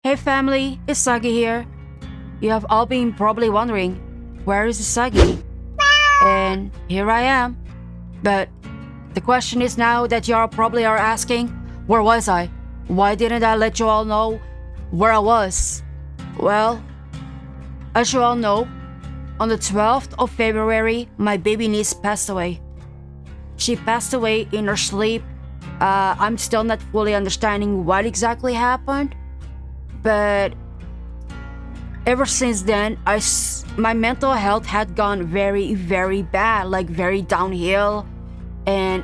Hey family, it's Sagi here. You have all been probably wondering, where is Sagi? And here I am. But the question is now that you all probably are asking, where was I? Why didn't I let you all know where I was? Well, as you all know, on the 12th of February, my baby niece passed away. She passed away in her sleep. I'm still not fully understanding what exactly happened, but ever since then, my mental health had gone very, very bad, like very downhill, and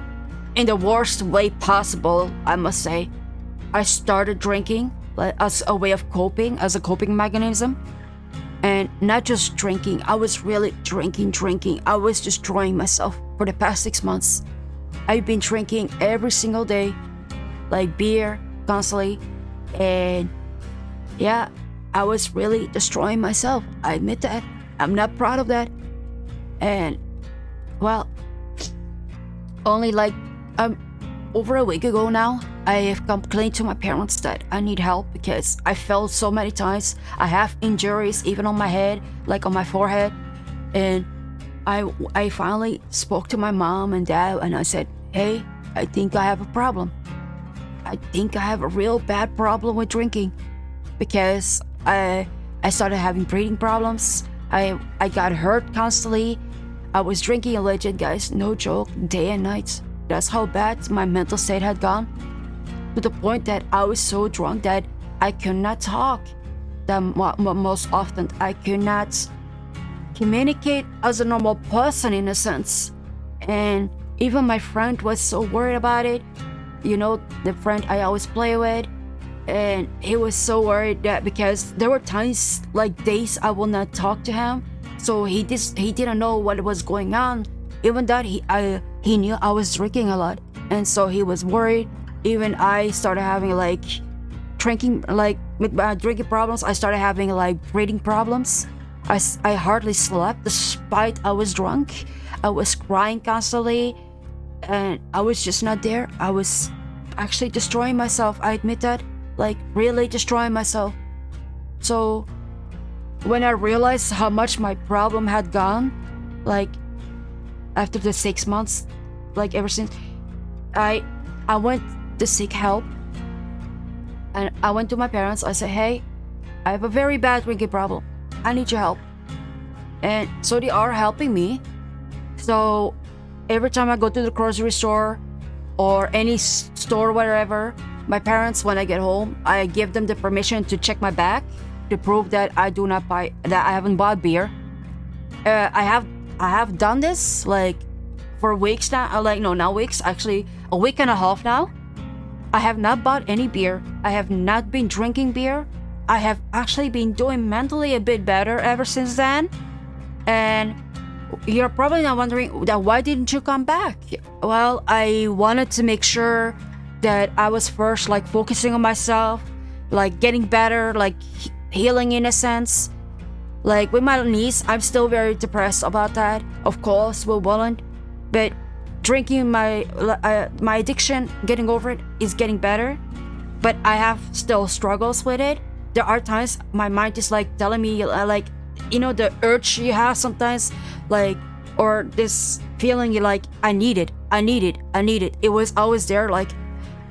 in the worst way possible, I must say. I started drinking as a way of coping, as a coping mechanism. And not just drinking, I was really drinking. I was destroying myself for the past 6 months. I've been drinking every single day, like beer, constantly. And yeah, I was really destroying myself. I admit that. I'm not proud of that. And well, only like over a week ago now, I have complained to my parents that I need help because I fell so many times. I have injuries even on my head, like on my forehead. And I finally spoke to my mom and dad and I said, hey, I think I have a problem. I think I have a real bad problem with drinking because I started having breathing problems. I got hurt constantly. I was drinking legit, guys, no joke, day and night. That's how bad my mental state had gone, to the point that I was so drunk that I could not talk. That most often I could not communicate as a normal person in a sense. And even my friend was so worried about it. You know, the friend I always play with. And he was so worried that because there were times, like days, I will not talk to him. So he didn't know what was going on. Even that he knew I was drinking a lot. And so he was worried. Even I started having like drinking, like with my drinking problems, I started having like breathing problems. I hardly slept despite I was drunk. I was crying constantly and I was just not there. I was actually destroying myself. I admit that, like really destroying myself. So when I realized how much my problem had gone, like after the 6 months, like ever since, I went to seek help. And I went to my parents. I said, hey, I have a very bad drinking problem. I need your help. And so they are helping me. So every time I go to the grocery store or any store, wherever, my parents, when I get home, I give them the permission to check my bag to prove that I haven't bought beer. I have done this like for weeks now. Like no, not weeks, actually a week and a half now. I have not bought any beer. I have not been drinking beer. I have actually been doing mentally a bit better ever since then. And you're probably not wondering that why didn't you come back? Well, I wanted to make sure that I was first like focusing on myself, like getting better, like healing in a sense. Like with my niece, I'm still very depressed about that. Of course, we won't. But drinking, my addiction, getting over it is getting better. But I have still struggles with it. There are times my mind is like telling me, like, you know, the urge you have sometimes, like, or this feeling you like, I need it. It was always there. Like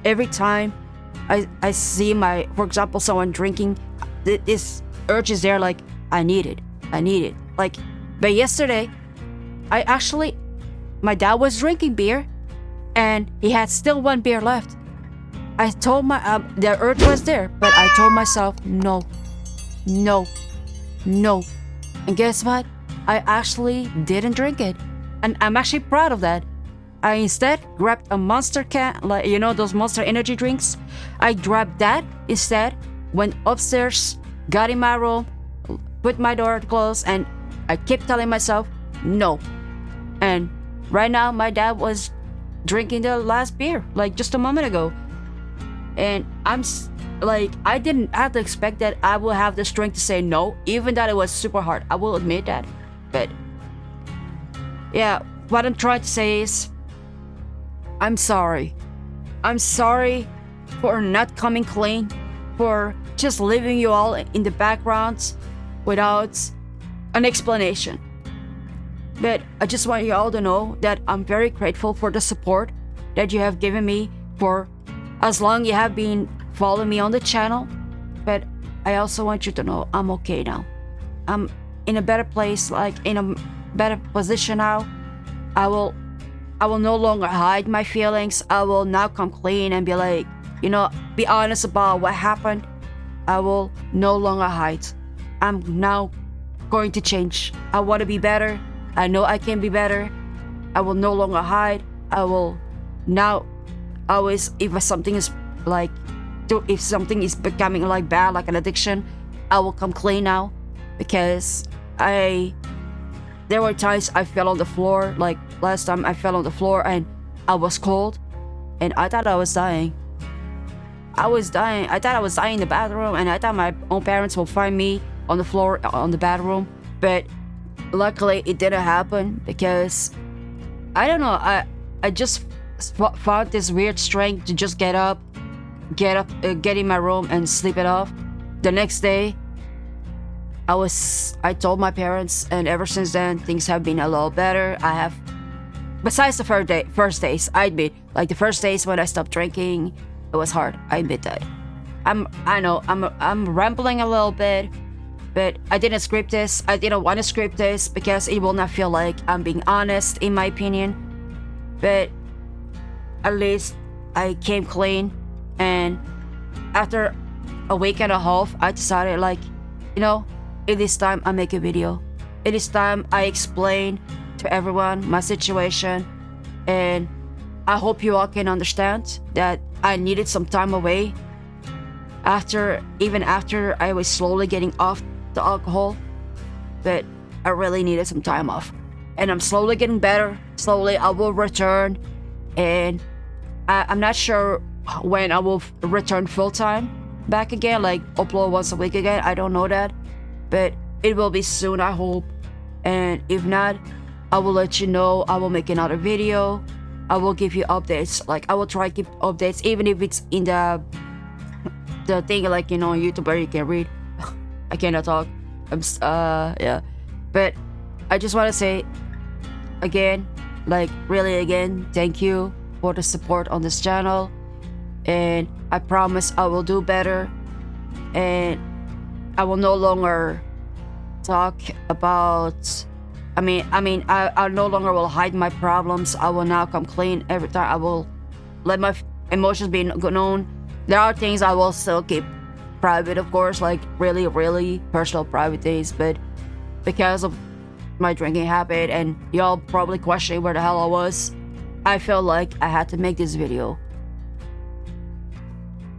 every time I see for example, someone drinking, this urge is there. Like I need it. Like, but yesterday, my dad was drinking beer, and he had still one beer left. I told the urge was there, but I told myself, no. And guess what? I actually didn't drink it. And I'm actually proud of that. I instead grabbed a Monster can, like, you know, those Monster energy drinks. I grabbed that instead, went upstairs, got in my room, put my door closed, and I kept telling myself, no. And right now, my dad was drinking the last beer, like just a moment ago. And I didn't have to expect that I will have the strength to say no, even that it was super hard. I will admit that. But yeah, what I'm trying to say is, I'm sorry. I'm sorry for not coming clean, for just leaving you all in the background without an explanation. But I just want you all to know that I'm very grateful for the support that you have given me for as long you have been following me on the channel. But I also want you to know I'm okay now. I'm in a better place, like in a better position now. I will no longer hide my feelings. I will now come clean and be like, be honest about what happened. I will no longer hide. I'm now going to change. I want to be better. I know I can be better. I will no longer hide. I will now always, if something is becoming like bad, like an addiction, I will come clean now, because there were times I fell on the floor. Like last time I fell on the floor and I was cold and I thought I was dying. I thought I was dying in the bathroom, and I thought my own parents will find me on the floor on the bathroom. But luckily it didn't happen, because I don't know, I just found this weird strength to just get in my room and sleep it off. The next day I told my parents, and ever since then things have been a little better. I have, besides the first days, I admit, like the first days when I stopped drinking, it was hard. I admit that. I know I'm rambling a little bit, but I didn't script this. I didn't want to script this because it will not feel like I'm being honest, in my opinion. But at least I came clean, and after a week and a half, I decided, like, it is time I make a video. It is time I explain to everyone my situation, and I hope you all can understand that I needed some time away even after I was slowly getting off the alcohol. But I really needed some time off, and I'm slowly getting better. Slowly I will return, and I'm not sure when I will return full-time back again, like upload once a week again. I don't know that, but it will be soon, I hope. And if not, I will let you know. I will make another video. I will give you updates. Like, I will try to keep updates, even if it's in the thing, like, on YouTube where you can read. I cannot talk. Yeah. But I just want to say again, like, really again, thank you for the support on this channel, and I promise I will do better, and I will no longer talk about, I no longer will hide my problems. I will now come clean every time. I will let my emotions be known. There are things I will still keep private, of course, like really, really personal private things, but because of my drinking habit, and y'all probably questioning where the hell I was, I felt like I had to make this video.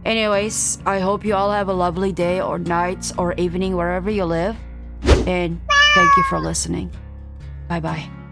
Anyways, I hope you all have a lovely day or night or evening wherever you live, and thank you for listening. Bye bye.